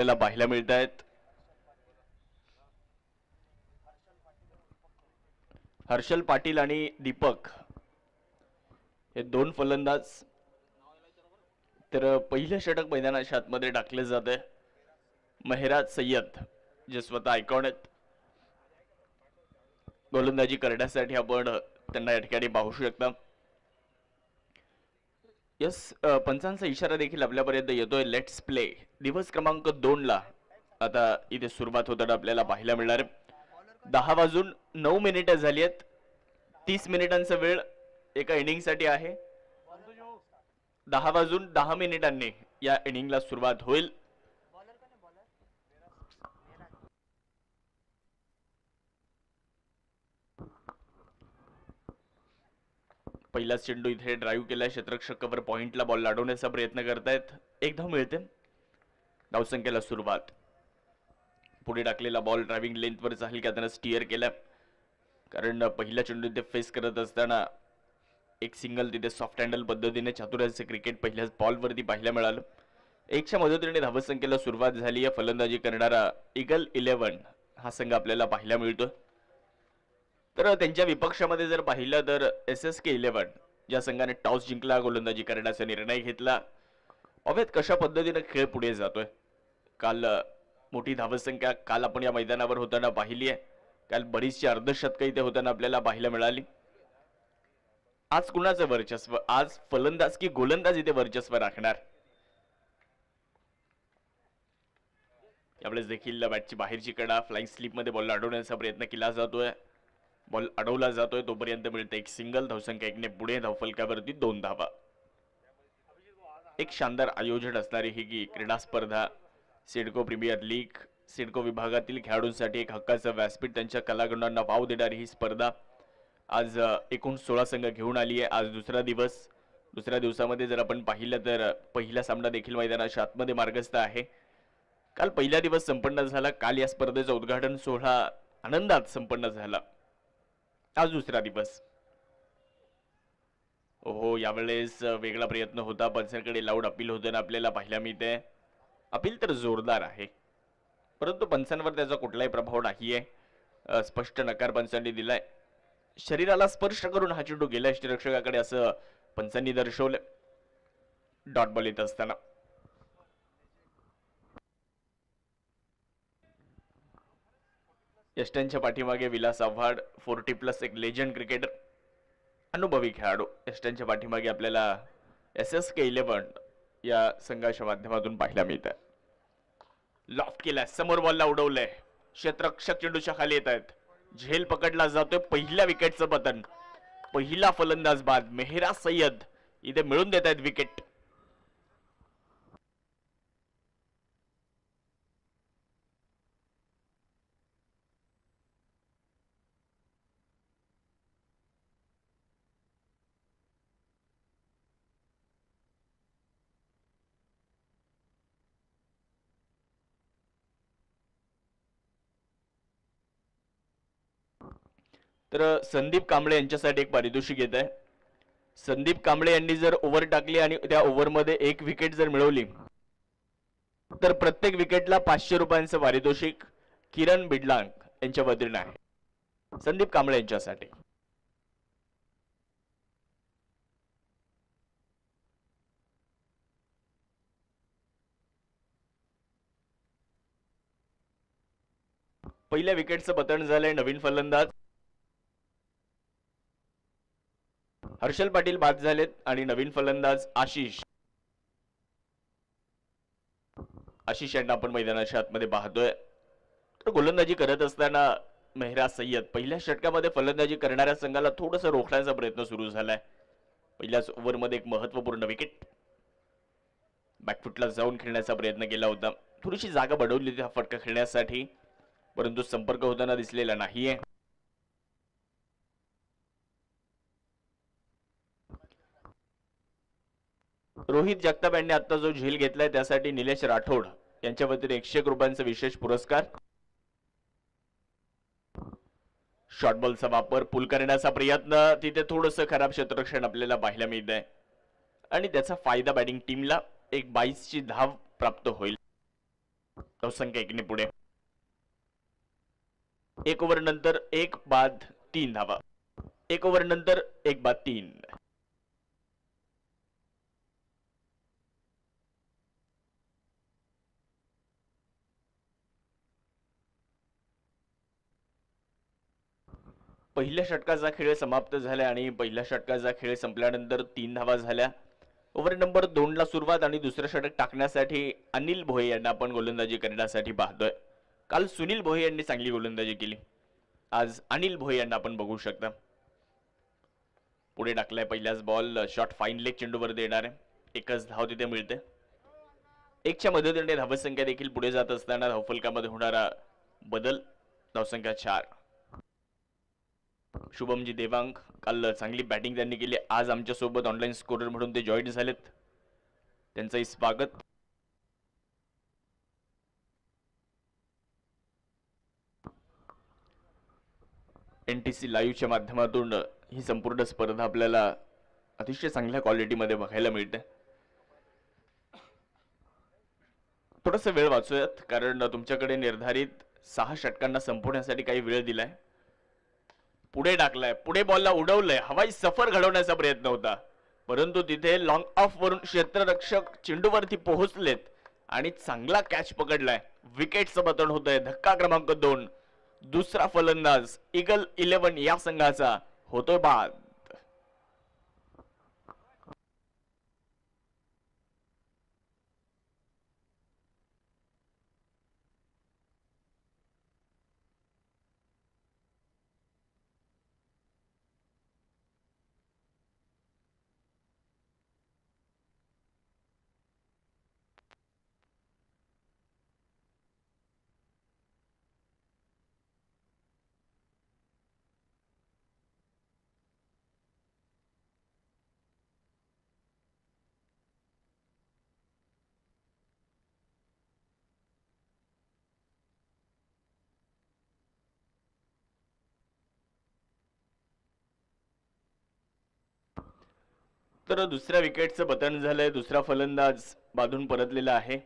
आपल्याला पाहायला मिळत आहेत. हर्षल पाटील आणि दीपक हे दोन फलंदाज. तर पहिलं षटक मैदानाच्या आतमध्ये टाकले जाते. मेहराज सय्यद जे स्वतः आयकॉन आहेत, गोलंदाजी करण्यासाठी आपण त्यांना या ठिकाणी पाहू शकता. यस, पंचांचा इशारा देखील आपल्यापर्यंत येतोय. Let's play. दिवस क्रमांक 2 ला आता इथे सुरुवात होताना आपल्याला पाहायला मिळणार. 10 वाजून 9 मिनिटं झाली आहेत. 30 मिनिटांचा वेळ एका इनिंगसाठी आहे. 10 वाजून 10 मिनिटांनी या इनिंगला सुरुवात होईल. पहिला चेंडू इथे ड्राईव्ह केलाय. क्षेत्ररक्षक कव्हर पॉइंटला बॉल लाडवण्याचा प्रयत्न करतायत. एक धाव मिळते. धावसंख्येला सुरुवात. पुढे टाकलेला बॉल ड्रायव्हिंग लेंथवर जाईल का, त्यानं स्टिअर केला. कारण पहिला चेंडू इथे फेस करत असताना एक सिंगल तिथे सॉफ्ट हँडल पद्धतीने चातुर्याचे क्रिकेट पहिल्याच बॉलवरती पाहायला मिळालं. एकच्या मदतीने धावसंख्येला सुरुवात झाली आहे. फलंदाजी करणारा ईगल 11 हा संघ आपल्याला पाहायला मिळतो. तर त्यांच्या विपक्षामध्ये जर पाहिलं तर SSK 11 ज्या संघाने टॉस जिंकला, गोलंदाजी करण्याचा निर्णय घेतला. अवेत कशा पद्धतीने खेळ पुढे जातोय. काल मोठी धावसंख्या काल आपण या मैदानावर होताना पाहिली आहे. काल बरीचशी अर्धशतकं इथे होताना आपल्याला पाहायला मिळाली. आज कुणाचं वर्चस्व, आज फलंदाज की गोलंदाज इथे वर्चस्व राखणार. यावेळेस देखील बॅटची बाहेरची कडा फ्लाइंग स्लिप मध्ये बॉल अडवण्याचा प्रयत्न केला जातोय. बॉल अडवला जातोय तोपर्यंत मिळते एक सिंगल. धावसंख्या 1 ने पुढे. धावफलकावरती 2 धावा. एक शानदार आयोजन असणारी ही क्रीडा स्पर्धा सिडको प्रीमियर लीग, सिडको विभागातील खेळाडूंसाठी एक हक्काचं व्यासपीठ, त्यांच्या कलागुणांना वाव देणारी ही स्पर्धा आज एकूण 16 संघ घेऊन आली आहे. आज दुसरा दिवस. दुसऱ्या दिवसामध्ये जर आपण पाहिलं तर पहिला सामना देखील मैदानाच्या आतमध्ये मार्गस्थ आहे. काल पहिला दिवस संपन्न झाला. काल या स्पर्धेचा उद्घाटन सोहळा आनंदात संपन्न झाला. आज दुसरा दिवस. ओहो, यावेळेस वेगळा प्रयत्न होता. पंचांकडे लाऊड अपील होताना आपल्याला पाहायला मिळते. अपील तर जोरदार आहे, परंतु पंचांवर त्याचा कुठलाही प्रभाव नाहीये. स्पष्ट नकार पंचांनी दिलाय. शरीराला स्पर्श करून हा चेंडू गेला यष्टिरक्षकाकडे असं पंचांनी दर्शवलं. डॉट बॉल येत असताना यष्टांच्या पाठीमागे विलास आव्हाड 40+ एक लेजंड क्रिकेटर, अनुभवी खेळाडू. यष्टांच्या पाठीमागे आपल्याला SSK 11 या संघाच्या माध्यमातून पाहायला मिळतं. लॉफ्ट केलाय, समोर बॉलला उडवलंय. क्षेत्ररक्षक चेंडूच्या खाली येत आहेत. झेल पकडला जातोय. पहिल्या विकेटचं पतन. पहिला फलंदाज बाद मेहराज सय्यद इथे मिळून देत आहेत विकेट. तर संदीप कांबळे यांच्यासाठी एक पारितोषिक येत आहे. संदीप कांबळे यांनी जर ओव्हर टाकली आणि त्या ओव्हरमध्ये एक विकेट जर मिळवली तर प्रत्येक विकेटला 500 रुपयांचं पारितोषिक किरण बिडलांग यांच्या वतीने आहे. संदीप कांबळे यांच्यासाठी. पहिल्या विकेटचं पतन झालंय. नवीन फलंदाज हर्षल पाटील बाद झालेत आणि नवीन फलंदाज आशिष यांना आपण मैदानाच्या आतमध्ये पाहतोय. तर गोलंदाजी करत असताना मेहराज सय्यद पहिल्या षटकामध्ये फलंदाजी करणाऱ्या संघाला थोडंसं रोखण्याचा प्रयत्न सुरू झालाय. पहिल्याच ओव्हरमध्ये एक महत्त्वपूर्ण विकेट. बॅकफुटला जाऊन खेळण्याचा प्रयत्न केला होता. थोडीशी जागा बनवली होती हा फटका खेळण्यासाठी, परंतु संपर्क होताना दिसलेला नाहीये. रोहित जगताप यांनी आता जो झेल घेतलाय त्यासाठी निलेश राठोड यांच्या वतीने 101 रुपयांचा विशेष पुरस्कार. शॉर्ट बॉलचा वापर पुल करण्याचा प्रयत्न. तिथे थोडंसं खराब क्षेत्ररक्षण आपल्याला पाहायला मिळत आहे आणि त्याचा फायदा बॅटिंग टीमला. एक 22ची धाव प्राप्त होईल. धावसंख्या 1 ने पुढे. 1 ओव्हर नंतर 1 बाद 3 धावा. 1 ओव्हर नंतर 1 बाद 3. पहिल्या षटकाचा खेळ समाप्त झाला आणि पहिल्या षटकाचा खेळ संपल्यानंतर 3 धावा झाल्या. ओव्हर नंबर 2 ला सुरुवात आणि दुसरं षटक टाकण्यासाठी अनिल भोये यांना आपण गोलंदाजी करण्यासाठी पाहतोय. काल सुनील भोये यांनी चांगली गोलंदाजी केली. आज अनिल भोये यांना आपण बघू शकता. पुढे टाकलाय पहिल्याच बॉल. शॉट फाईन लेग चेंडूवर देणार आहे. एकच धाव तिथे मिळते. 1च्या मदतीने धावसंख्या देखील पुढे जात असताना धावफलकामध्ये होणारा बदल. धावसंख्या 4. शुभमजी देवांग काल चांगली बॅटिंग त्यांनी केली. आज आमच्या सोबत ऑनलाईन स्कोरर म्हणून ते जॉईन झालेत. त्यांचंही स्वागत. एनटीसी लाईव्हच्या माध्यमातून ही संपूर्ण स्पर्धा आपल्याला अतिशय चांगल्या क्वालिटीमध्ये बघायला मिळते. थोडासा वेळ वाचूयात कारण तुमच्याकडे निर्धारित 6 षटकांना संपवण्यासाठी काही वेळ दिलाय. पुढे टाकलाय. पुढे बॉलला उडवलंय. हवाई सफर घडवण्याचा प्रयत्न होता परंतु तिथे लॉंग ऑफ वरून क्षेत्ररक्षक चेंडूवरती पोहोचलेत आणि चांगला कॅच पकडलाय. विकेटचं पतन होतंय. धक्का क्रमांक 2. दुसरा फलंदाज ईगल 11 या संघाचा होतोय बाद. तर दुसऱ्या विकेटचं पतन झालंय. दुसरा फलंदाज बाधून परतलेला आहे.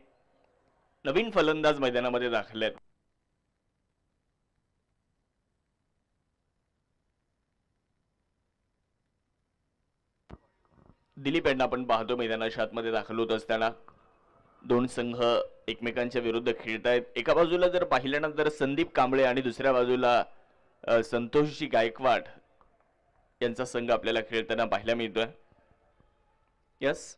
नवीन फलंदाज मैदानामध्ये दाखल आहेत. दिलीप यांना आपण पाहतो मैदानाच्या आतमध्ये दाखल होत असताना. दोन संघ एकमेकांच्या विरुद्ध खेळतायत. एका बाजूला जर पाहिल्यानंतर संदीप कांबळे आणि दुसऱ्या बाजूला संतोषजी गायकवाड यांचा संघ आपल्याला खेळताना पाहायला मिळतोय. यस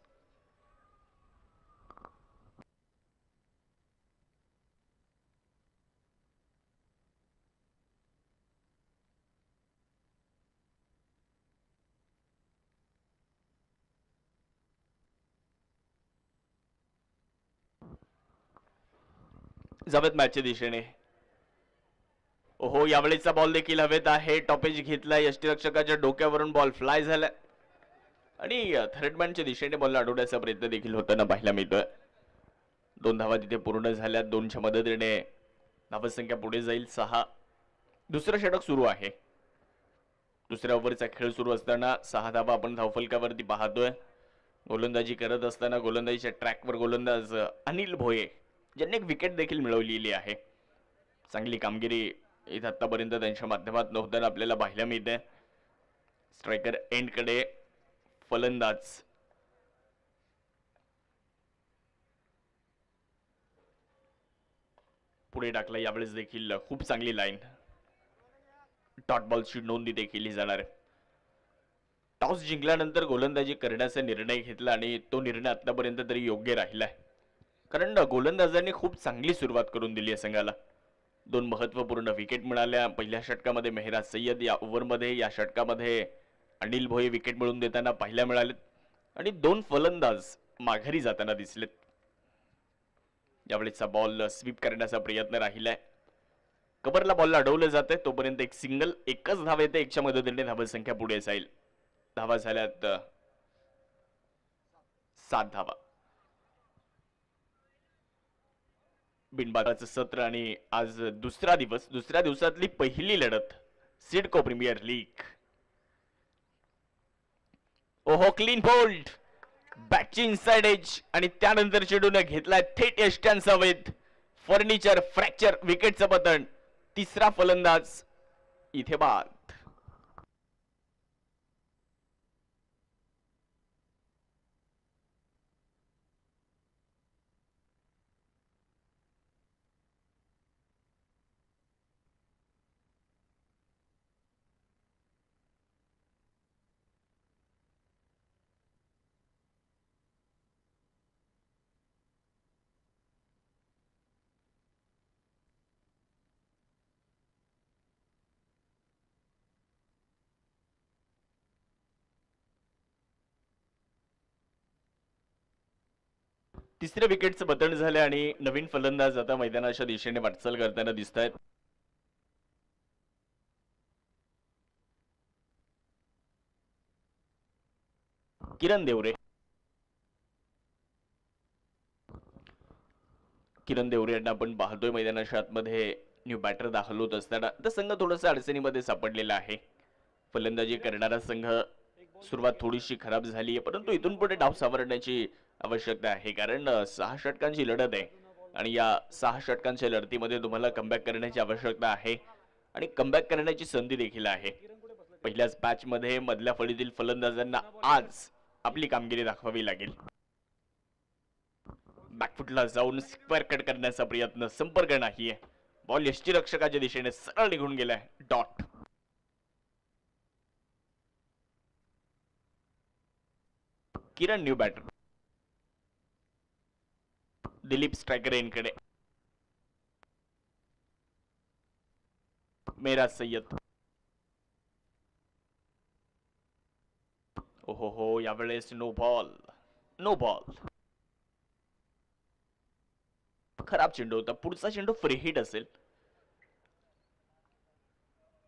जावेत मॅचच्या दिशेने. ओहो यावेळेचा बॉल देखील हवेत आहे. टॉपेज घेतला. यष्टीरक्षकाच्या डोक्यावरून बॉल फ्लाय झाला आणि थर्डमॅनच्या दिशेने बॉल अडवण्याचा प्रयत्न देखील होताना पाहायला मिळतोय. 2 धावा तिथे पूर्ण झाल्या. 2च्या मदतीने धावसंख्या पुढे जाईल 6. दुसरं षटक सुरू आहे. दुसऱ्या ओव्हरचा खेळ सुरू असताना 6 धावा आपण धावफलकावरती पाहतोय. गोलंदाजी करत असताना गोलंदाजीच्या ट्रॅकवर गोलंदाज अनिल भोये ज्यांनी एक विकेट देखील मिळवलेली आहे. चांगली कामगिरी इथं आतापर्यंत त्यांच्या माध्यमातून होताना आपल्याला पाहायला मिळते. स्ट्रायकर एंडकडे फलंदाज पुढे टाकला. यावेळेस देखील खूप चांगली लाईन. डॉट बॉलची नोंद इथे केली जाणार आहे. टॉस जिंकल्यानंतर गोलंदाजी करण्याचा निर्णय घेतला आणि तो निर्णय आतापर्यंत तरी योग्य राहिलाय कारण गोलंदाजांनी खूप चांगली सुरुवात करून दिली आहे संघाला. 2 महत्त्वपूर्ण विकेट मिळाल्या. पहिल्या षटकामध्ये मेहराज सय्यद या ओव्हरमध्ये, या षटकामध्ये अनिल भोये विकेट मिळवून देताना पाहायला मिळालेत आणि 2 फलंदाज माघारी जाताना दिसलेत. यावेळेचा बॉल स्वीप करण्याचा प्रयत्न राहिलाय. कव्हरला बॉलला अडवलं जाते तोपर्यंत एक सिंगल. एकच धाव येते. 1च्या मदतीने धावसंख्या पुढे जाईल. धावा झाल्यात 7 धावा. बिनबादाचं सत्र आणि आज दुसरा दिवस. दुसऱ्या दिवसातली पहिली लढत सिडको प्रीमियर लीग. ओहो क्लीन बोल्ड. बॅटची इनसाइड एज आणि त्यानंतर चेंडूने घेतलाय थेट यष्ट्यांचा वेध. फर्निचर फ्रॅक्चर विकेटचं पतन. तिसरा फलंदाज इथे बाद. तिसऱ्या विकेटचं पतन झालं आणि नवीन फलंदाज आता मैदानाच्या दिशेने वाटचाल करताना दिसत आहेत. किरण देवरे. किरण देवरे यांना आपण पाहतोय मैदानाच्या आतमध्ये न्यू बॅटर दाखल होत असताना. तर संघ थोडासा अडचणीमध्ये सापडलेला आहे. फलंदाजी करणारा संघ सुरुवात थोडीशी खराब झाली आहे, परंतु इथून पुढे डाव सावरण्याची आवश्यकता आहे. कारण 6 षटकांची लढत आहे आणि या 6 षटकांच्या लढतीमध्ये तुम्हाला कमबॅक करण्याची आवश्यकता आहे आणि कमबॅक करण्याची संधी देखील आहे. पहिल्याच मॅच मध्ये मधल्या फळीतील फलंदाजांना आज आपली कामगिरी दाखवावी लागेल. बॅकफुटला जाऊन स्क्वेअर कट करण्याचा प्रयत्न, संपर्क नाहीये. बॉल यष्टीरक्षकाच्या दिशेने सरळ निघून गेलाय. डॉट. किरण न्यू बॅटर. दिलीप स्ट्रायकर यांकडे. मेरा सय्यद. ओहो हो, यावेळेस नो बॉल. No ball. खराब चेंडू होता. पुढचा चेंडू फ्री हिट असेल.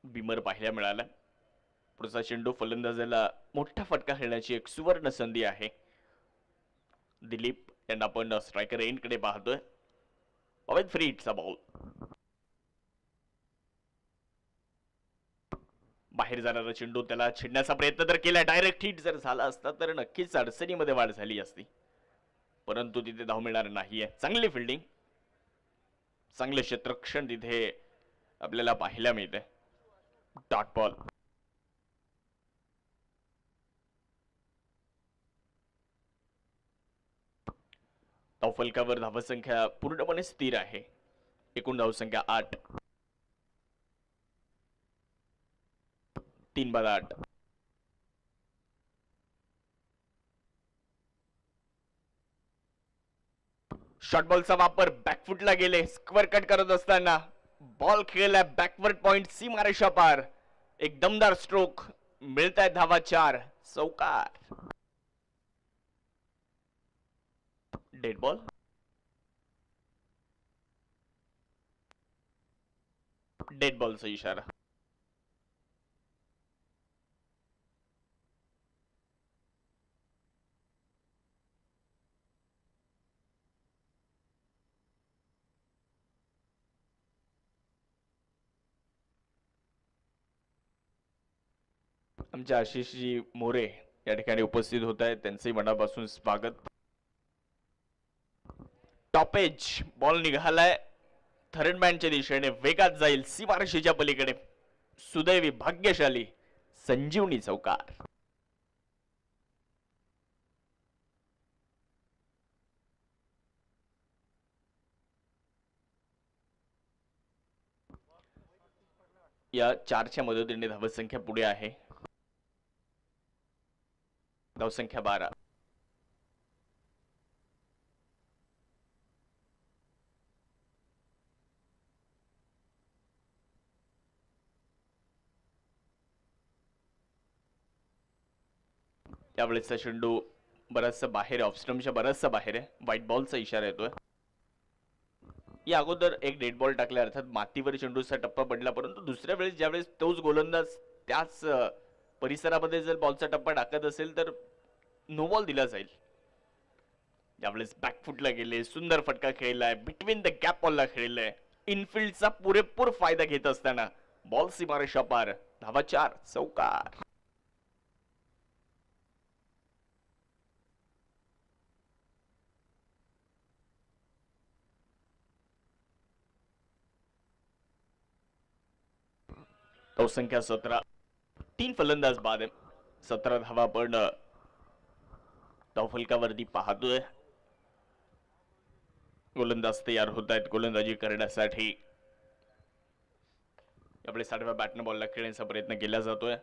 बिमर पाहायला मिळाला. पुढचा चेंडू फलंदाजाला मोठा फटका खेळण्याची एक सुवर्ण संधी आहे. दिलीप यांना आपण स्ट्रायकर एंडकडे पाहतोय. फ्री हिटचा बॉल. बाहेर जाणारा चेंडू, त्याला छेडण्याचा प्रयत्न तर केला. डायरेक्ट हिट जर झाला असता तर नक्कीच अडचणीमध्ये वाढ झाली असती, परंतु तिथे धाव मिळणार नाहीये. चांगली फिल्डिंग, चांगले क्षेत्ररक्षण तिथे आपल्याला पाहायला मिळते. Dot ball. धावफलकावर धावसंख्या पूर्णपणे स्थिर आहे. एकूण धावसंख्या 8. 3/8. शॉर्ट बॉलचा वापर. बॅकफुटला गेले. स्क्वेअर कट करत असताना बॉल खेळलाय बॅकवर्ड पॉइंट, सीमारेषा पार. एक दमदार स्ट्रोक. मिळताय धावा 4. चौकार. Dead ball. डेड बॉलचा इशारा. आमच्या आशिषजी मोरे या ठिकाणी उपस्थित होत आहेत, त्यांचे मनापासून स्वागत. टॉपेज. बॉल निघालाय थर्ड मॅनच्या दिशेने, वेगात जाईल सीमारेषेच्या पलीकडे. सुदैवी, भाग्यशाली संजीवनी चौकार. या 4च्या मदतीने धावसंख्या पुढे आहे. धावसंख्या 12. त्यावेळेसचा चेंडू बराचसा बाहेर, ऑफस्टम्पच्या बराचसा बाहेर आहे. व्हाईट बॉलचा इशारा येतोय. या अगोदर एक डेड बॉल टाकला, अर्थात मातीवर चेंडूचा टप्पा पडला, परंतु दुसऱ्या वेळेस ज्यावेळेस तोच गोलंदाज त्याच परिसरामध्ये जर बॉलचा टप्पा टाकत असेल तर नो बॉल दिला जाईल. यावेळेस बॅकफुटला गेले, सुंदर फटका खेळलाय, बिटवीन द गॅप बॉलला खेळलाय. इनफिल्डचा पुरेपूर फायदा घेत असताना बॉल सीमारेषा पार. धावा 4. चौकार. धावसंख्या 17. 3 फलंदाज बाद आहे. 17 धावा आपण धावफलकावरती पाहतोय. गोलंदाज तयार होत आहेत गोलंदाजी करण्यासाठी. आपले 60व्या बॅटनं बॉलला खेळण्याचा प्रयत्न केला जातोय.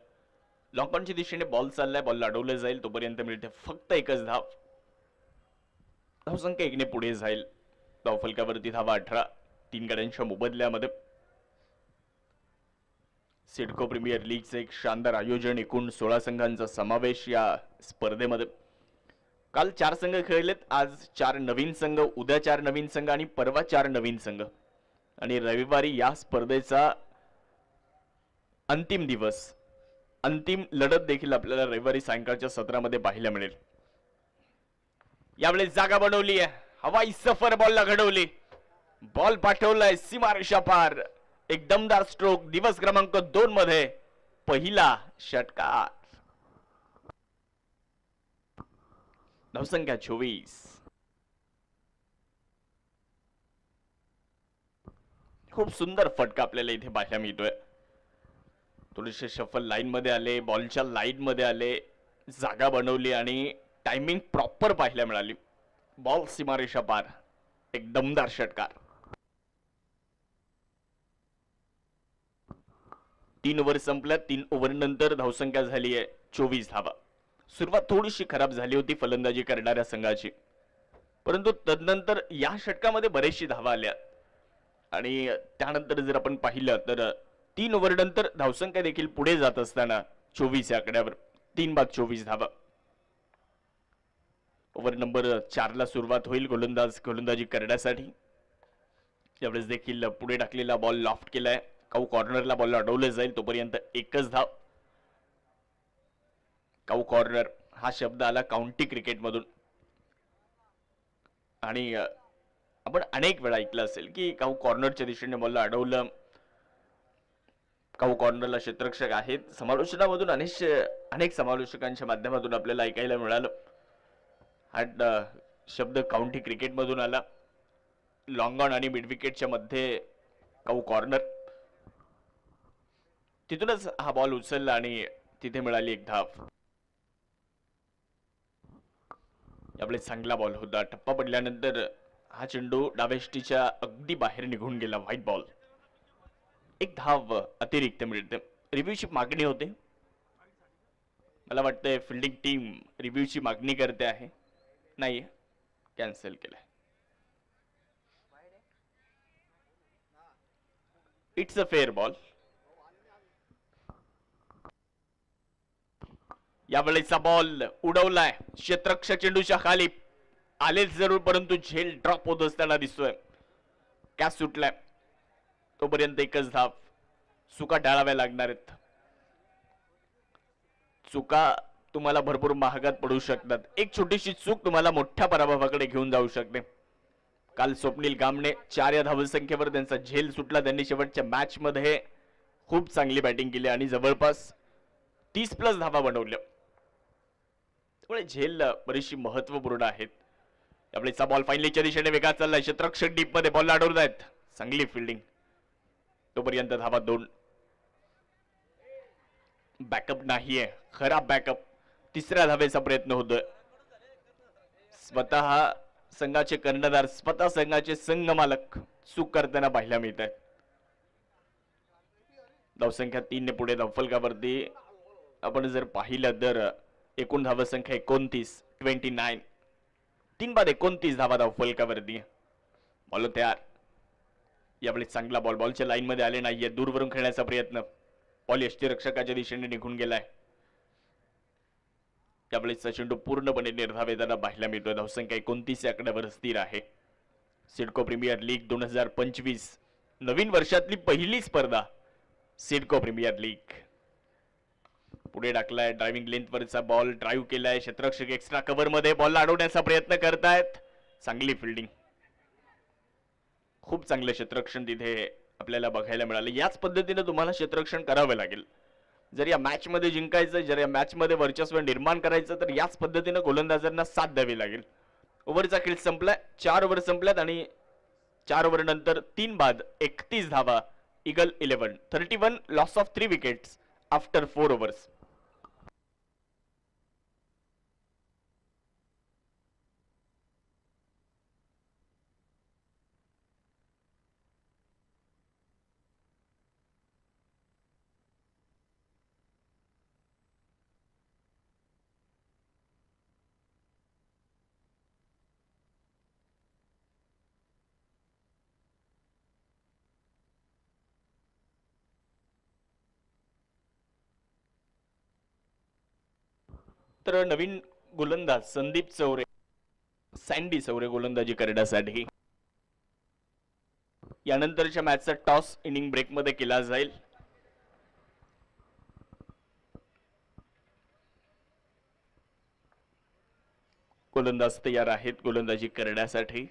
लॉंग ऑनच्या दिशेने बॉल चाललाय. बॉल अडवलं जाईल तोपर्यंत मिळते फक्त एकच धाव. धावसंख्या 1 ने पुढे जाईल. धावफलकावरती धावा 18. 3 गड्यांच्या मोबदल्यामध्ये. सिडको प्रीमियर लीगचे एक शानदार आयोजन. एकूण 16 संघांचा समावेश या स्पर्धेमध्ये. काल 4 संघ खेळलेत. आज 4 नवीन संघ, उद्या 4 नवीन संघ आणि परवा 4 नवीन संघ. आणि रविवारी या स्पर्धेचा अंतिम दिवस, अंतिम लढत देखील आपल्याला रविवारी सायंकाळच्या सत्रामध्ये पाहायला मिळेल. यावेळेस जागा बनवली आहे. हवाई सफर बॉलला घडवली. बॉल पाठवलाय सीमारेषा पार. एक दमदार स्ट्रोक. दिवस क्रमांक 2 मध्ये पहिला षटकार. धावसंख्या 24. खूप सुंदर फटका आपल्याला इथे पाहायला मिळतोय. थोडेसे शफल लाईन मध्ये आले. बॉलच्या लाईन मध्ये आले. जागा बनवली आणि टायमिंग प्रॉपर पाहायला मिळाली. बॉल सीमारेषा पार. एक दमदार षटकार. 3 ओव्हर संपल्या. 3 ओव्हर नंतर धावसंख्या झाली आहे 24 धावा. सुरुवात थोडीशी खराब झाली होती फलंदाजी करणाऱ्या संघाची, परंतु तदनंतर या षटकामध्ये बरेचशी धावा आल्या. आणि त्यानंतर जर आपण पाहिलं तर 3 ओव्हर नंतर धावसंख्या देखील पुढे जात असताना 24 या आकड्यावर 3 बाद 24 धावा. ओव्हर नंबर 4 ला सुरुवात होईल गोलंदाजी करण्यासाठी. यावेळेस देखील पुढे टाकलेला बॉल लॉफ्ट केलाय. काऊ कॉर्नरला बॉल अडवलं जाईल तोपर्यंत एकच धाव. काऊ कॉर्नर हा शब्द आला काउंटी क्रिकेट मधून. आणि आपण अनेक वेळा ऐकलं असेल की काऊ कॉर्नरच्या दिशेने बॉल अडवलं. काऊ कॉर्नरला क्षेत्ररक्षक आहेत. समालोचनामधून अनेक समालोचकांच्या माध्यमातून आपल्याला ऐकायला मिळालं. हा शब्द काउंटी क्रिकेट मधून आला. लॉंग ऑन आणि मिड विकेटच्या मध्ये काऊ कॉर्नर. तिथूनच हा बॉल उचलला आणि तिथे मिळाली एक धाव. यावेळी चांगला बॉल होता. टप्पा पडल्यानंतर हा चेंडू डावेष्टीच्या अगदी बाहेर निघून गेला. White ball. एक धाव अतिरिक्त मिळते. रिव्ह्यूची मागणी होते. मला वाटतंय फिल्डिंग टीम रिव्ह्यूची मागणी करते आहे. नाही, कॅन्सल केलंय. It's a fair ball. यावेळेचा बॉल उडवलाय. क्षेत्ररक्षक चेंडूच्या खाली आलेच जरूर, परंतु झेल ड्रॉप होत असताना दिसतोय. कॅच सुटलाय. तोपर्यंत एकच धाव. चुका टाळाव्या लागणार आहेत. चुका तुम्हाला भरपूर महागात पडू शकतात. एक छोटीशी चूक तुम्हाला मोठ्या पराभवाकडे घेऊन जाऊ शकते. काल स्वप्नील गामने 4 या धावसंख्येवर त्यांचा झेल सुटला. त्यांनी शेवटच्या मॅच मध्ये खूप चांगली बॅटिंग केली आणि जवळपास 30+ धावा बनवल्या. त्यामुळे झेल बरीचशी महत्वपूर्ण आहेत. यावेळेचा बॉल फायनलीच्या दिशेने वेगळा चाललाय. क्षेत्ररक्षक डीप मध्ये बॉल अडवत आहेत. चांगली फिल्डिंग. तोपर्यंत धावा 2. बॅकअप नाहीये. खराब बॅकअप. 3ऱ्या धावेचा प्रयत्न होतोय. स्वतः संघाचे कर्णधार, स्वतः संघाचे संघ मालक चूक करताना पाहायला मिळत आहेत. धावसंख्या 3 ने पुढे. धावफलकावरती आपण जर पाहिलं तर एकूण धावसंख्या 29. 3 बाद 29 धावा धावफलकावरती. बॉल तयार. यावेळी चांगला बॉल. बॉलच्या लाईन मध्ये आले नाहीये. दूरवरून खेळण्याचा प्रयत्न. बॉल यष्टीरक्षकाच्या दिशेने निघून गेलाय. यावेळेचा चेंडू पूर्णपणे निर्धावेताना पाहायला मिळतोय. धावसंख्या 29 या आकड्यावर स्थिर आहे. सिडको प्रीमियर लीग 2025 नवीन वर्षातली पहिली स्पर्धा. CIDCO premier league. पुढे टाकलाय. ड्रायव्हिंग लेंथ वरचा बॉल ड्राईव्ह केलाय. क्षेत्ररक्षक एक्स्ट्रा कव्हर मध्ये बॉल अडवण्याचा प्रयत्न करतायत. चांगली फिल्डिंग. खूप चांगले क्षेत्ररक्षण तिथे आपल्याला बघायला मिळाले. याच पद्धतीने तुम्हाला क्षेत्ररक्षण करावे लागेल. जर या मॅच मध्ये जिंकायचं, जर या मॅच मध्ये वर्चस्व निर्माण करायचं, तर याच पद्धतीने गोलंदाजांना साथ द्यावी लागेल. ओव्हरचा खेळ संपलाय. 4 ओव्हर संपल्यात आणि 4 ओव्हर नंतर 3 बाद 31 धावा Eagle 11, 31, loss of 3 wickets after 4 overs. तर नवीन गोलंदाज संदीप चौरे, सँडी चौरे गोलंदाजी करण्यासाठी. यानंतरच्या मॅचचा टॉस इनिंग ब्रेक मध्ये केला जाईल. गोलंदाज तयार आहेत गोलंदाजी करण्यासाठी.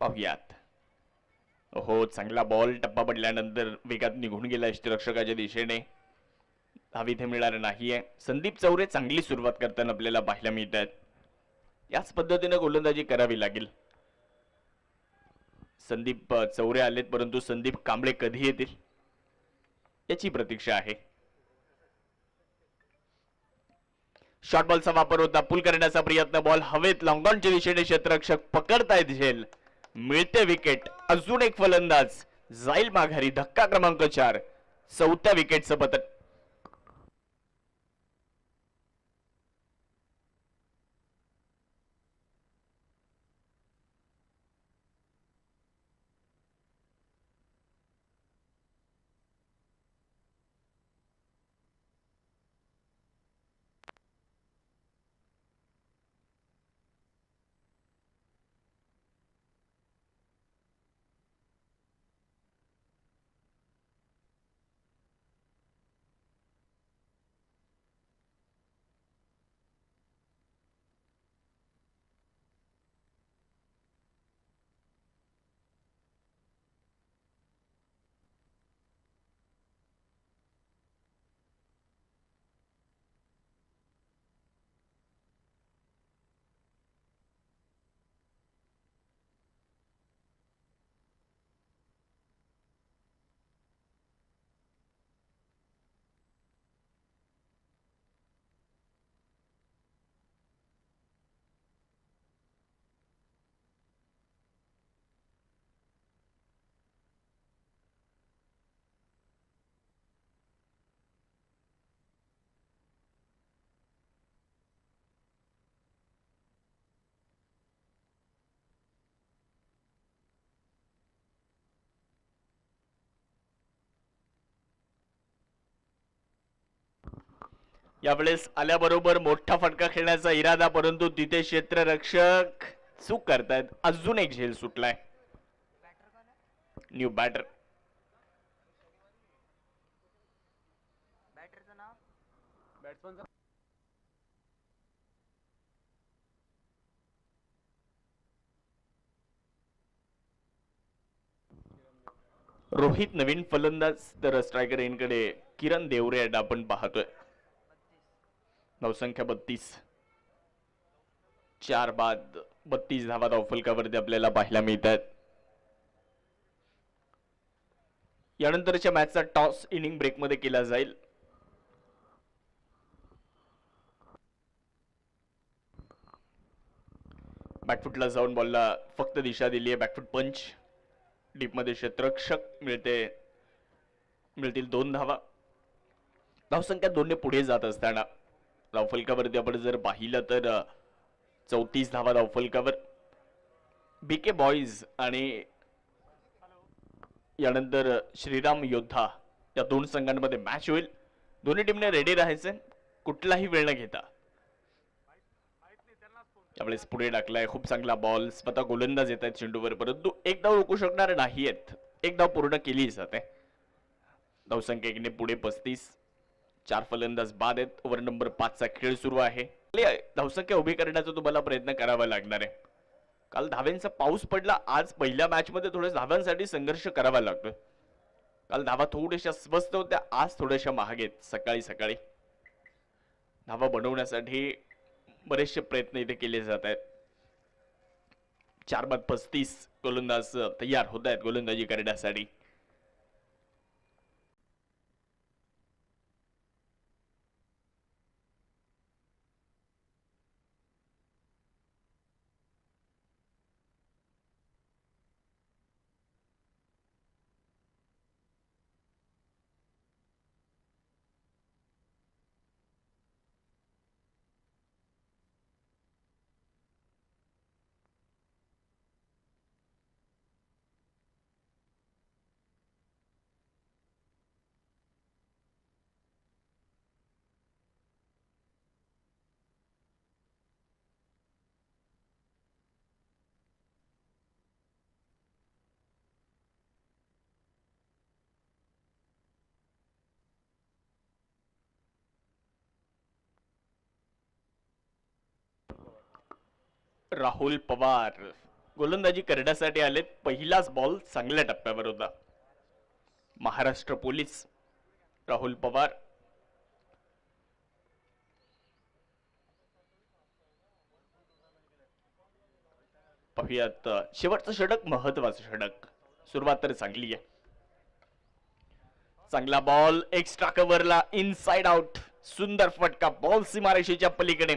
पाहूयात. हो, चांगला बॉल टप्पा पडल्यानंतर वेगात निघून गेला यष्टिरक्षकाच्या दिशेने. धाव इथे मिळणार नाहीये. संदीप चौरे चांगली सुरुवात करताना आपल्याला पाहायला मिळत आहेत. याच पद्धतीने गोलंदाजी करावी लागेल. संदीप चौरे आलेत, परंतु संदीप कांबळे कधी येतील याची प्रतीक्षा आहे. शॉर्ट बॉलचा वापर होता, पुल करण्याचा प्रयत्न, बॉल हवेत, लॉंग ऑनच्या दिशेने क्षेत्ररक्षक पकडतायत झेल, मिळते विकेट. अजून एक फलंदाज जाईल माघारी. धक्का क्रमांक 4, 4थ्या विकेटचं पतन. यावेळेस आल्याबरोबर मोठा फटका खेळण्याचा इरादा, परंतु तिथे क्षेत्ररक्षक चूक करतायत. अजून एक झेल सुटलाय. New batter. रोहित नवीन फलंदाज, तर स्ट्रायकर एंडकडे किरण देवरे आपण पाहतोय. धावसंख्या 32, 4 बाद 32 धावा धावफलकावरती आपल्याला पाहायला मिळतात. यानंतरच्या मॅचचा टॉस इनिंग ब्रेक मध्ये केला जाईल. बॅकफुटला जाऊन बॉलला फक्त दिशा दिली आहे. बॅकफुट पंच. डीप मध्ये क्षेत्ररक्षक, मिळतील 2 धावा. धावसंख्या 2 ने पुढे जात असताना धावफलकावरती आपण जर पाहिलं तर 34 धावा धावफलकावर. बीके बॉईज आणि यानंतर श्रीराम योद्धा या 2 संघांमध्ये मॅच होईल. दोन्ही टीमने रेडी राहायचे, कुठलाही वेळ न घेता. त्यावेळेस पुढे टाकलाय, खूप चांगला बॉल. स्वतः गोलंदाज येत आहेत चेंडूवर, परंतु एक धाव रोखू शकणार नाहीयेत. एक धाव पूर्ण केली जाते. धावसंख्या 1 ने पुढे 35, 4 फलंदाज बाद आहेत. ओव्हर नंबर 5 चा खेळ सुरू आहे. धावसंख्या उभी करण्याचा तुम्हाला प्रयत्न करावा लागणार आहे. काल धाव्यांचा पाऊस पडला. आज पहिल्या मॅच मध्ये थोड्या धाव्यांसाठी संघर्ष करावा लागतोय. काल धावा थोड्याशा स्वस्त होत्या, आज थोड्याशा महाग आहेत. सकाळी सकाळी धावा बनवण्यासाठी बरेचसे प्रयत्न इथे केले जात आहेत. 4 बाद 35 गोलंदाज तयार होत आहेत गोलंदाजी करण्यासाठी. राहुल पवार गोलंदाजी करण्यासाठी आलेत. पहिलाच बॉल चांगल्या टप्प्यावर होता. महाराष्ट्र पोलीस राहुल पवार. पाहूयात शेवटचं षटक, महत्वाचं षटक. सुरुवात तर चांगली आहे. चांगला बॉल एक्स्ट्रा कव्हरला, इनसाइड आउट. सुंदर फटका, बॉल सीमारेषेच्या पलीकडे.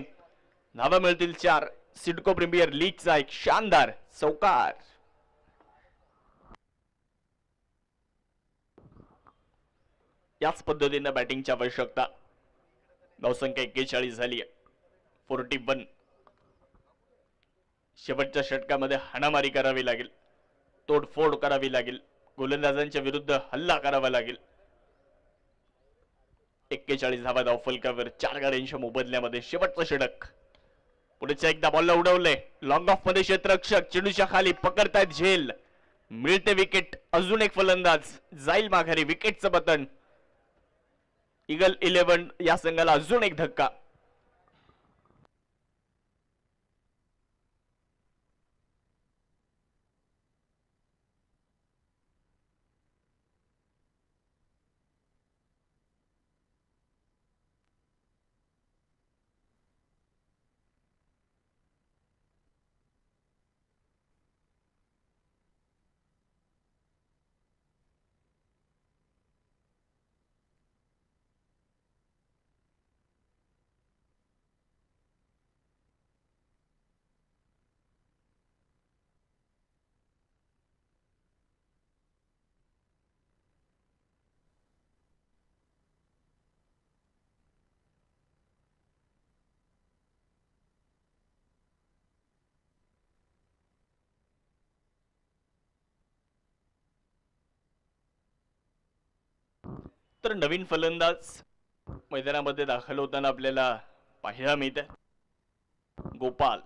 धावा मिळतील 4. सिडको प्रीमियर लीगचा एक शानदार चौकार. याच पद्धतीने बॅटिंगची आवश्यकता. धावसंख्या 41 झाली आहे. 41. शेवटच्या षटकामध्ये हाणामारी करावी लागेल, तोडफोड करावी लागेल, गोलंदाजांच्या विरुद्ध हल्ला करावा लागेल. 41 धावा धावफलकावर 4 गाड्यांच्या मोबदल्यामध्ये शेवटचं षटक. पुढच्या एकदा बॉलला उडवले, लॉंग ऑफ मध्ये क्षेत्ररक्षक चेंडूच्या खाली पकडतायत झेल. मिळते विकेट. अजून एक फलंदाज जाईल माघारी. विकेटचं पतन. ईगल 11 या संघाला अजून एक धक्का. तर नवीन फलंदाज मैदानामध्ये दाखल होताना आपल्याला पाहायला मिळत आहे. गोपाल.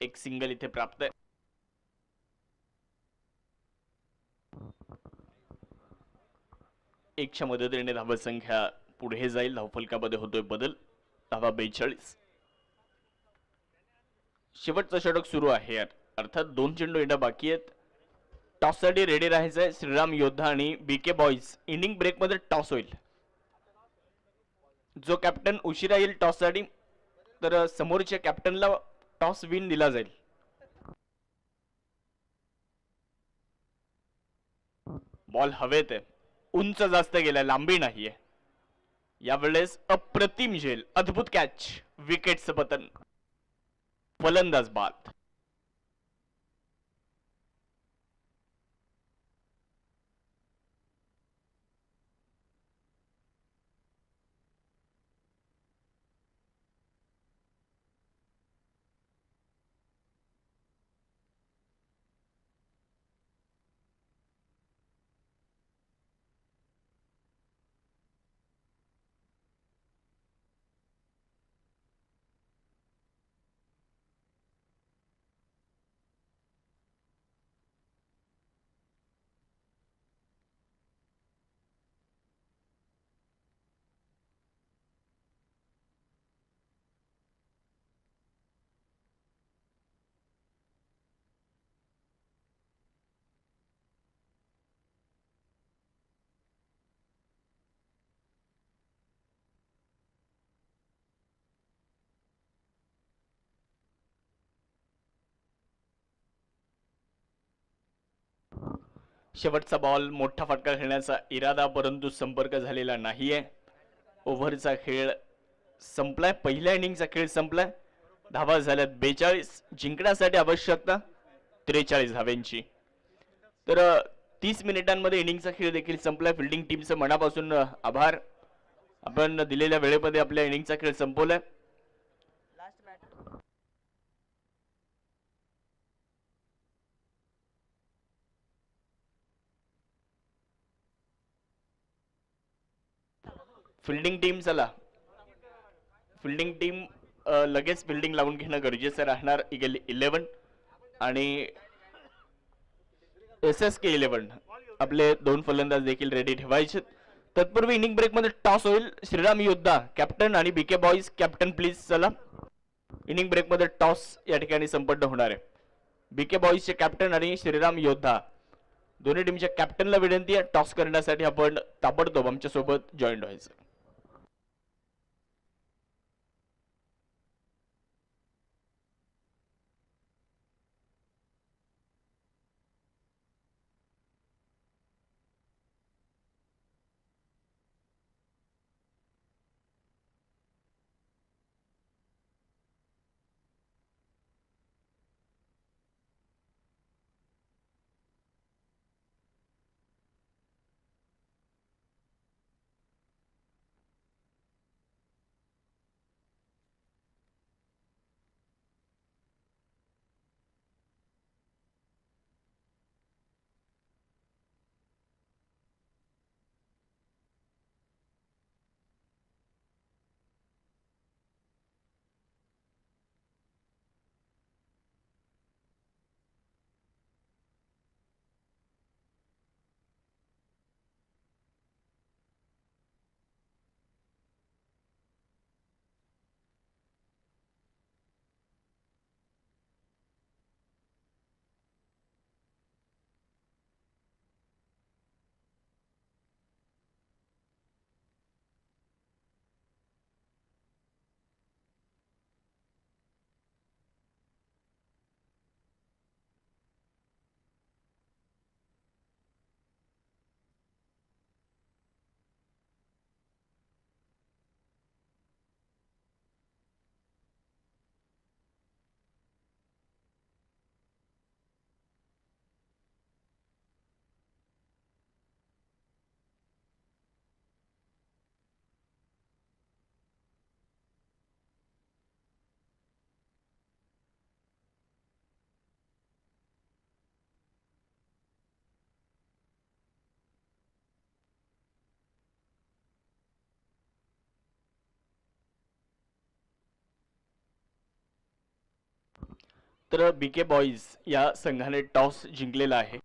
एक सिंगल इथे प्राप्त आहे. एकच्या मदतीने धावसंख्या पुढे जाईल. धावफलकामध्ये होतोय बदल. धावा 42. शेवटचं षटक सुरू आहे. अर्थात 2 चेंडू येणं बाकी आहेत. टॉस साठी रेडी राहायचंय. श्रीराम योद्धा आणि बीके बॉईज. इनिंग ब्रेक मध्ये टॉस होईल. जो कॅप्टन उशिरा येईल टॉस साठी, तर समोरच्या कॅप्टनला टॉस विन दिला जाईल. बॉल हवेत आहे, उंच जास्त गेलाय, लांबी नाहीये. यावेळेस अप्रतिम झेल, अद्भुत कॅच, विकेटचं पतन, फलंदाज बाद. शेवटचा बॉल, मोठा फटका खेळण्याचा इरादा, परंतु संपर्क झालेला नाहीये. ओव्हरचा खेळ संपलाय. पहिल्या इनिंगचा खेळ संपलाय. धावा झाल्यात 42. जिंकण्यासाठी आवश्यकता 43 धाव्यांची. तर 30 मिनिटांमध्ये इनिंगचा खेळ देखील संपलाय. फिल्डिंग टीमचं मनापासून आभार. आपण दिलेल्या वेळेमध्ये आपल्या इनिंगचा खेळ संपवलाय. फिल्डिंग टीम, चला फिल्डिंग टीम लगेच फिल्डिंग लावून घेणं गरजेचं राहणार. ईगल 11 आणि SSK 11 आपले 2 फलंदाज देखील रेडी ठेवायचे. तत्पूर्वी इनिंग ब्रेक मध्ये टॉस होईल. श्रीराम योद्धा कॅप्टन आणि बीके बॉईज कॅप्टन प्लीज. चला इनिंग ब्रेकमध्ये टॉस या ठिकाणी संपन्न होणार आहे. बीके बॉईजचे कॅप्टन आणि श्रीराम योद्धा दोन्ही टीमच्या कॅप्टनला विनंती आहे टॉस करण्यासाठी आपण ताबडतोब आमच्या सोबत जॉईन व्हायचं. तर बीके बॉईज या संघाने टॉस जिंकलेला आहे.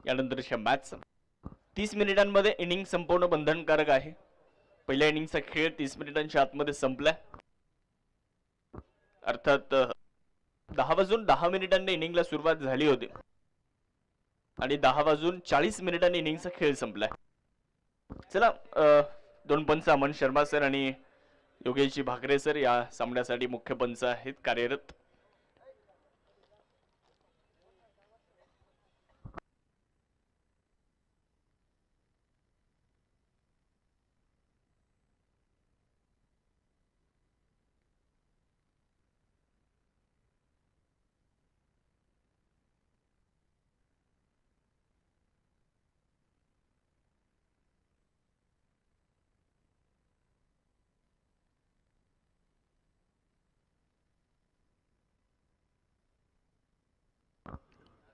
यानंतरच्या मॅच 30 मिनिटांमध्ये इनिंग संपवणं बंधनकारक आहे. पहिल्या इनिंगचा खेळ 30 मिनिटांच्या आतमध्ये संपलाय. अर्थात 10:10 इनिंगला सुरुवात झाली होती आणि 10:40 इनिंगचा खेळ संपलाय. चला दोन पंच अमन शर्मा सर आणि योगेशजी भाकरे सर या सामन्यासाठी मुख्य पंच आहेत कार्यरत.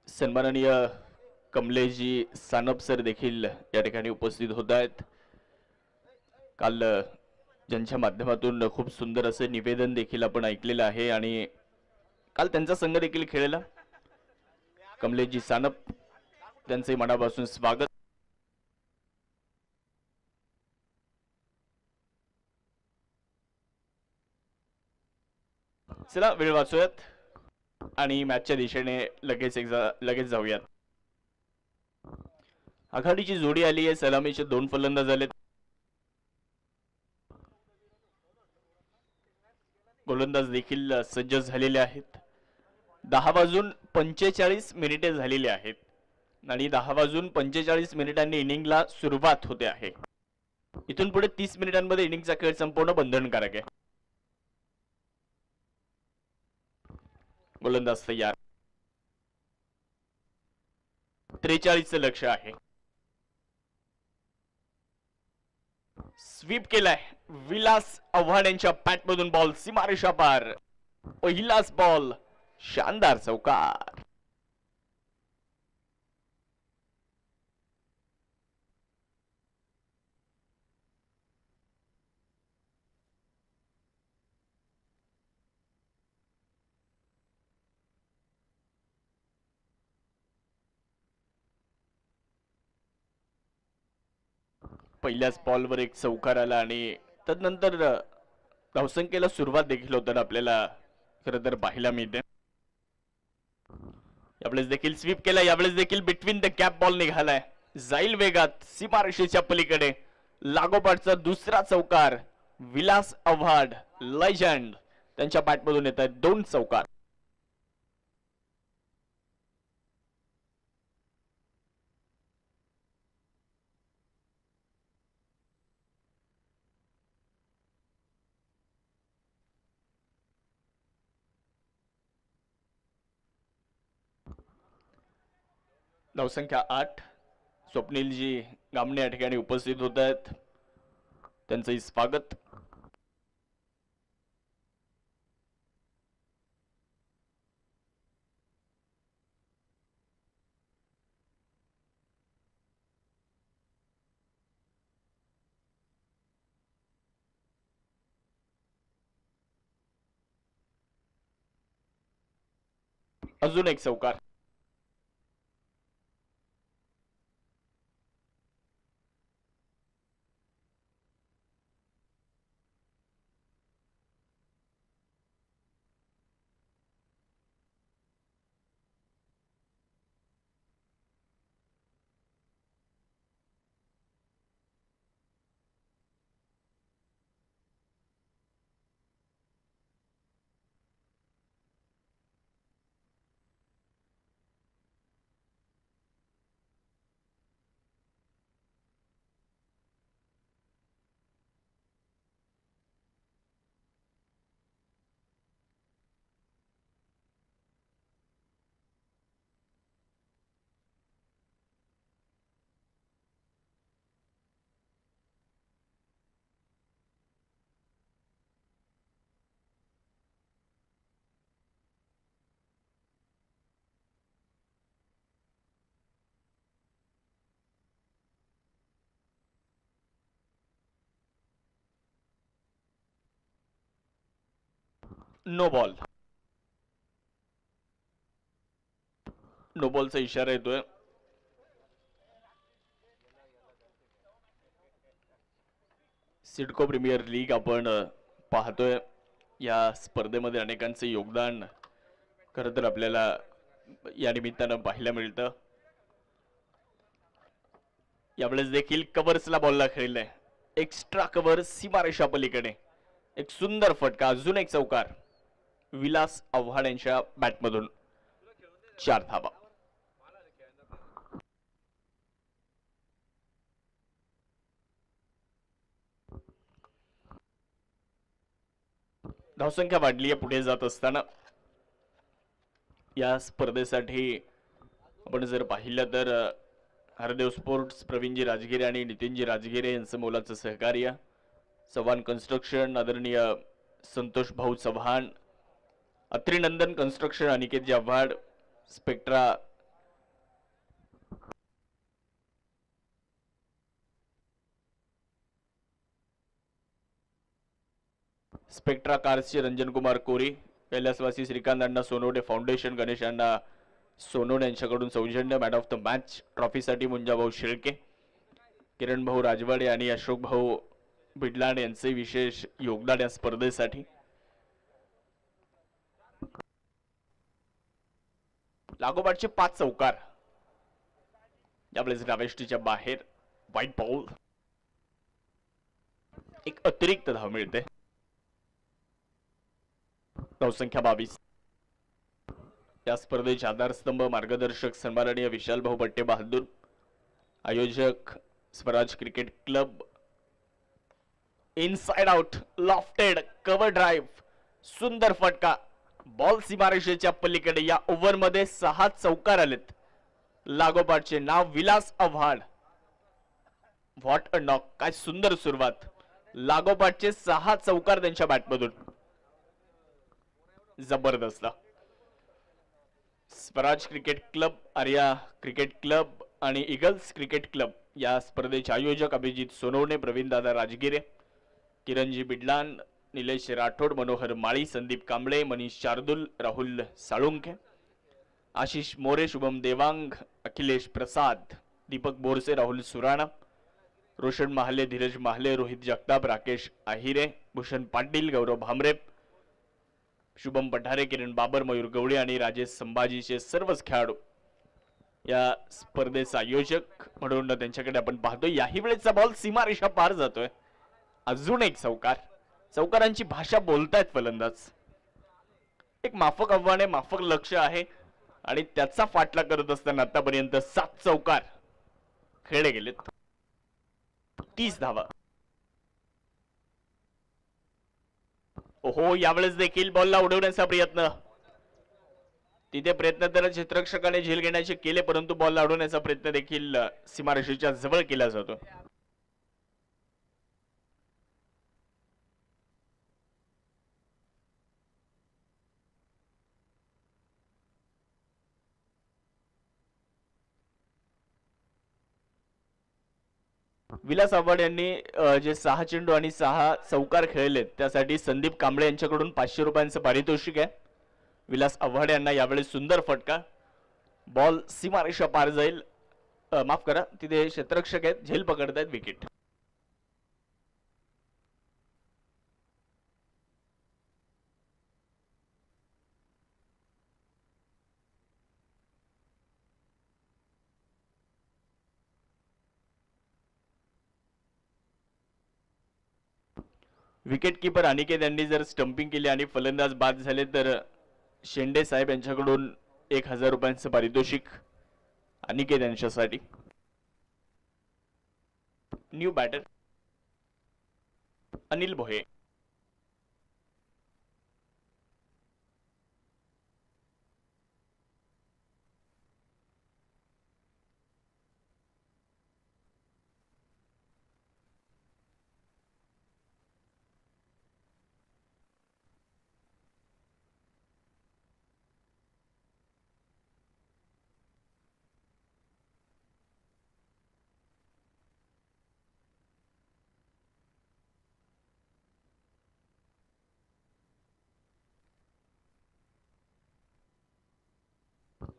सन्माननीय कमलेशजी सानप सर देखील या ठिकाणी उपस्थित होत आहेत. काल ज्यांच्या माध्यमातून खूप सुंदर असे निवेदन देखील आपण ऐकलेलं आहे आणि काल त्यांचा संघ देखील खेळला. कमलेशजी सानप त्यांचे मनापासून स्वागत. चला वेळ वाचूयात आणि मॅचच्या दिशेने लगेच जाऊयात. आघाडीची जोडी आली आहे. सलामीचे 2 फलंदाज आलेत. गोलंदाज देखील सज्ज झालेले आहेत. 10:45 झालेली आहेत आणि 10:45 इनिंगला सुरुवात होते आहे. इथून पुढे 30 मिनिटांमध्ये इनिंगचा खेळ संपवणं बंधनकारक आहे. गोलंदाज तयार. 43 लक्ष आहे. स्वीप केलाय. विलास आव्हाड यांच्या बॅटमधून बॉल सीमारेषा पार. पहिलाच बॉल शानदार चौकार. पहिल्याच बॉलवर एक चौकार आला आणि तदनंतर धावसंख्येला सुरुवात देखील होताना आपल्याला खरं तर पाहायला मिळते. यावेळेस देखील स्वीप केला, यावेळेस देखील बिटवीन द कॅप बॉल निघालाय, जाईल वेगात सीमारेषेच्या पलीकडे. लागोपाठचा दुसरा चौकार, विलास आव्हाड लेजंड त्यांच्या बॅटमधून येत आहेत 2 चौकार. धावसंख्या 8. स्वप्नीलजी गामणे या ठिकाणी उपस्थित होत आहेत, त्यांचंही स्वागत. अजून एक चौकार. No ball. नो बॉलचा इशारा येतोय. सिडको प्रीमियर लीग आपण पाहतोय. या स्पर्धेमध्ये अनेकांचे योगदान खरं तर आपल्याला या निमित्तानं पाहायला मिळतं. यावेळेस देखील कव्हर्सला बॉलला खेळलाय, एक्स्ट्रा कव्हर सीमारेषा पलीकडे. एक सुंदर फटका, अजून एक चौकार विलास आव्हाड यांच्या बॅटमधून. 4 धावा. धावसंख्या वाढली आहे पुढे जात असताना. या स्पर्धेसाठी आपण जर पाहिलं तर हरदेव स्पोर्ट्स, प्रवीणजी राजगिरे आणि नितीनजी राजगिरे यांचं मोलाचं सहकार्य, चव्हाण कन्स्ट्रक्शन, आदरणीय Santosh Bhau Chavan, Atrinandan construction, Aniket Avhad, Spectra Spectra कार्सचे रंजन कुमार कोरी, कैलासवासी श्रीकांत अण्णा सोनवणे फाउंडेशन, गणेश अण्णा सोनवणे यांच्याकडून सौजन्य मॅन ऑफ द मॅच ट्रॉफीसाठी मुंजाभाऊ शेळके, किरण भाऊ राजवाडे आणि अशोक भाऊ बिडलाण यांचे विशेष योगदान या स्पर्धेसाठी. लागोपाठचे 5 चौकार. यावेळेस डावेष्टीच्या बाहेर व्हाईट बॉल. एक अतिरिक्त धाव मिळते. धावसंख्या 22. या स्पर्धेचे आधारस्तंभ, मार्गदर्शक सन्माननीय विशाल भाऊ बट्टे बहादूर, आयोजक Swaraj cricket club. Inside out, lofted cover drive, सुंदर फटका, बॉल सीमारेषेच्या पलीकडे. या ओव्हर मध्ये 6 चौकार आलेत. लागोपाठचे नाव Vilas Avhad. What a knock, काय सुंदर सुरुवात. लागोपाठचे 6 चौकार त्यांच्या बॅटमधून. जबरदस्त. Swaraj cricket club, Arya cricket club आणि इगल्स क्रिकेट क्लब या स्पर्धेचे आयोजक अभिजित सोनवणे, प्रवीण दादा राजगिरे, किरणजी बिडलान, निलेश राठोड, मनोहर माळी, संदीप कांबळे, मनीष शार्दुल, राहुल साळुंखे, आशिष मोरे, शुभम देवांग, अखिलेश प्रसाद, दीपक बोरसे, राहुल सुराणा, रोशन महाले, धीरज महाले, रोहित जगताप, राकेश आहिरे, भूषण पाटील, गौरव भामरे, शुभम पठारे, किरण बाबर, मयूर गवळी आणि राजेश संभाजीचे सर्वच खेळाडू या स्पर्धेचा आयोजक म्हणून त्यांच्याकडे आपण पाहतोय. याही वेळेचा बॉल सीमारेषा पार जातोय. अजून एक चौकार. चौकारांची भाषा बोलतायत फलंदाज. एक माफक आव्हान आहे, माफक लक्ष आहे आणि त्याचा फाटला करत असताना आतापर्यंत 7 चौकार खेळले गेलेत. 30 धावा. ओहो, यावेळेस देखील बॉलला उडवण्याचा प्रयत्न. तिथे प्रयत्न तर क्षेत्ररक्षकाने झेल घेण्याचे केले, परंतु बॉलला उडवण्याचा प्रयत्न देखील सीमारेषेच्या जवळ केला जातो. विलास आव्हाड यांनी जे 6 चेंडू आणि 6 चौकार खेळलेत त्यासाठी संदीप कांबळे यांच्याकडून 500 रुपयांचं पारितोषिक आहे. विलास आव्हाड यांना यावेळी सुंदर फटका. बॉल सीमारेषा पार जाईल. माफ करा, तिथे क्षेत्ररक्षक आहेत, झेल पकडतायत, विकेट. विकेट कीपर अनिकेत यांनी जर स्टंपिंग केली आणि फलंदाज बाद झाले तर शेंडे साहेब यांच्याकडून 1000 रुपयांचं पारितोषिक अनिकेत यांच्यासाठी. New batter Anil Bhoye.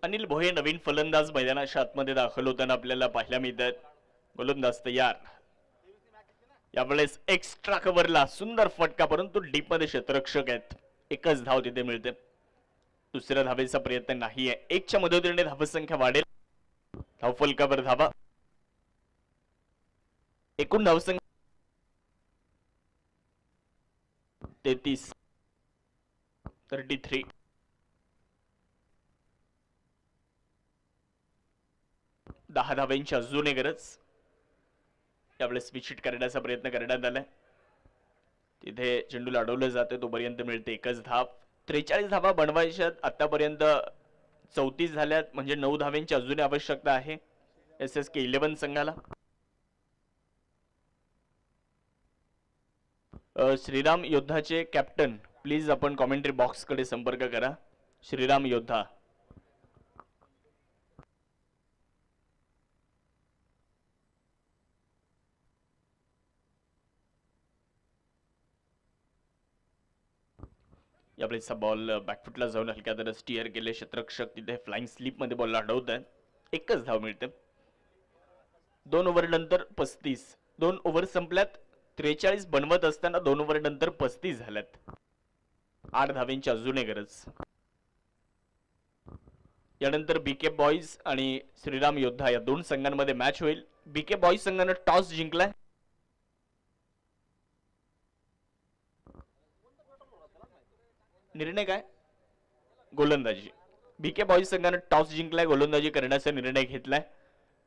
अनिल भोये नवीन फलंदाज मैदानाच्या आतमध्ये दाखल होताना आपल्याला पाहायला मिळतात. गोलंदाज तयार. यावेळेस एक्स्ट्रा कव्हरला सुंदर फटका, परंतु डीप मध्ये क्षेत्ररक्षक आहेत. एकच धाव तिथे मिळते. दुसऱ्या धावेचा प्रयत्न नाहीये. 1च्या मदतीने धावसंख्या वाढेल. धावफलकावर धावा. एकूण धावसंख्या 33. 10 धाव्यांची अजूनही गरज. यावेळेस विचिट करण्याचा प्रयत्न करण्यात आलाय. तिथे चेंडूला अडवलं जाते, तोपर्यंत मिळते एकच धाव. 43 धावा बनवायच्यात. आतापर्यंत 34 झाल्यात, म्हणजे 9 धाव्यांची अजूनही आवश्यकता आहे SSK 11 संघाला. श्रीराम योद्धाचे कॅप्टन प्लीज आपण कॉमेंट्री बॉक्स कडे संपर्क करा. श्रीराम योद्धा. यावेळेचा बॉल बॅकफुटला जाऊन हलक्या दरात स्टिअर केले. क्षेत्ररक्षक तिथे फ्लाइंग स्लिप मध्ये बॉलला अडवत आहेत. एकच धाव मिळते. 2 ओव्हर नंतर 35. 2 ओव्हर संपल्यात. 43 बनवत असताना 2 ओव्हर नंतर 35 झाल्यात. 8 धावेंची अजूनही गरज. यानंतर बीके बॉईज आणि श्रीराम योद्धा या 2 संघांमध्ये मॅच होईल. बीके बॉईज संघाने टॉस जिंकलाय. निर्णय काय? गोलंदाजी. बीके बॉईज संघाने टॉस जिंकलाय, गोलंदाजी करण्याचा निर्णय घेतलाय.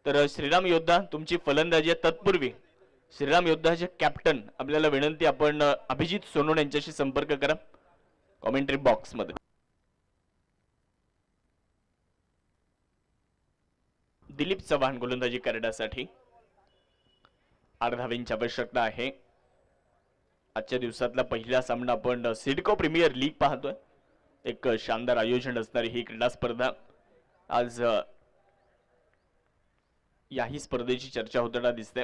तर श्रीराम योद्धा तुमची फलंदाजी आहे. तत्पूर्वी श्रीराम योद्धाचे कॅप्टन आपल्याला विनंती, आपण अभिजित सोनोने यांच्याशी संपर्क करा कॉमेंट्री बॉक्स मध्ये. दिलीप चव्हाण गोलंदाजी करण्यासाठी. 8 धावेंची आवश्यकता आहे. आजच्या दिवसातला पहिला सामना आपण सिडको प्रीमियर लीग पाहतोय. एक शानदार आयोजन असणारी ही क्रीडा स्पर्धा. आज याही स्पर्धेची चर्चा होताना दिसते.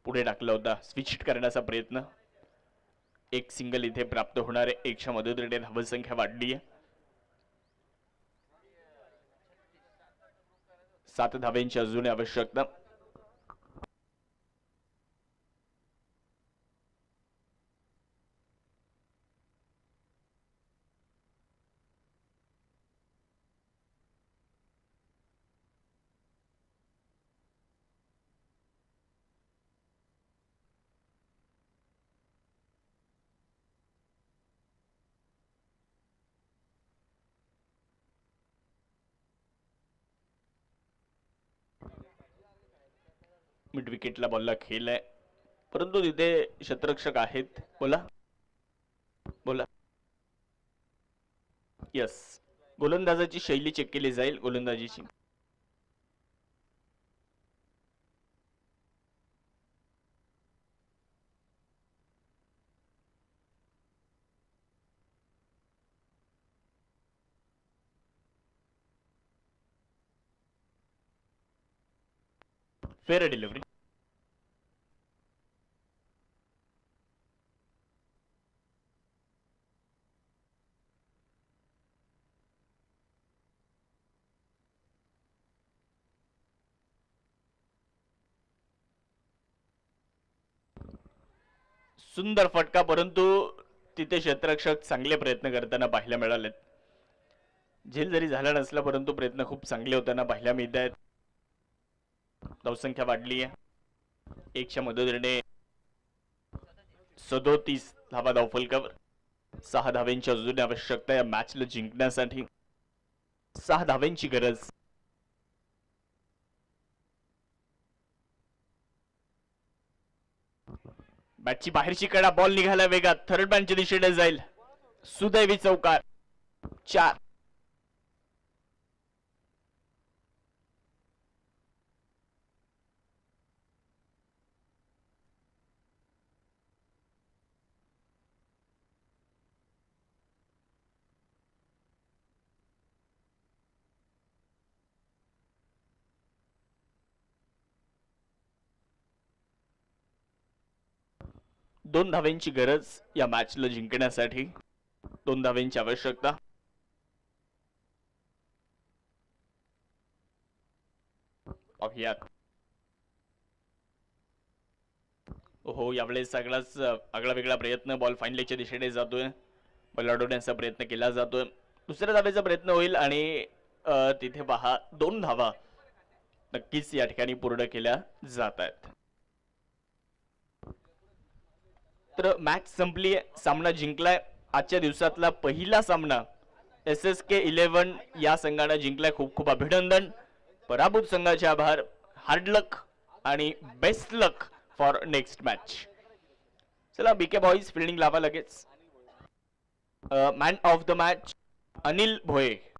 पुढे टाकला होता, स्विच करण्याचा प्रयत्न. एक सिंगल इथे प्राप्त होणार आहे. 1च्या मदतीने धावसंख्या वाढली आहे. 7 धावेंची अजूनही आवश्यकता. मिड विकेटला बॉलला खेळ आहे, परंतु तिथे क्षेत्ररक्षक आहेत. बोला बोला. यस, गोलंदाजाची शैली चेक केली जाईल. गोलंदाजीची फेअर डिलिव्हरी. सुंदर फटका, परंतु तिथे क्षेत्ररक्षक चांगले प्रयत्न करताना पाहायला मिळालेत. झेल जरी झाला नसला परंतु प्रयत्न खूप चांगले होताना पाहायला मिळत आहेत. धावसंख्या वाढली आहे. 1च्या मदतीने 37 धावा धावफलकावर. 6 धाव्यांची अजून आवश्यकता या मॅचला जिंकण्यासाठी. 6 धाव्यांची गरज. बॅटची बाहेरची कडा, बॉल निघाला वेगात, थर्ड मॅनच्या दिशेने जाईल. सुदैवी चौकार. 4. दोन धाव्यांची गरज या मॅचला जिंकण्यासाठी. 2 धाव्यांची आवश्यकता. पाहूयात. हो, यावेळेस सगळाच आगळा वेगळा प्रयत्न. बॉल फाईनलीच्या दिशेने जातोय. बॉल अडवण्याचा प्रयत्न केला जातोय. दुसऱ्या धावेचा प्रयत्न होईल आणि तिथे पहा 2 धावा नक्कीच या ठिकाणी पूर्ण केल्या जात आहेत. तर मॅच संपली, सामना जिंकलाय. आजच्या दिवसातला पहिला सामना SSK 11 या संघाने जिंकलाय. खूप खूप अभिनंदन. पराभूत संघाचे आभार. हार्ड लक आणि best luck for next match. चला BK बॉईज फिल्डिंग लावा लगेच. Man of the match Anil Bhoye.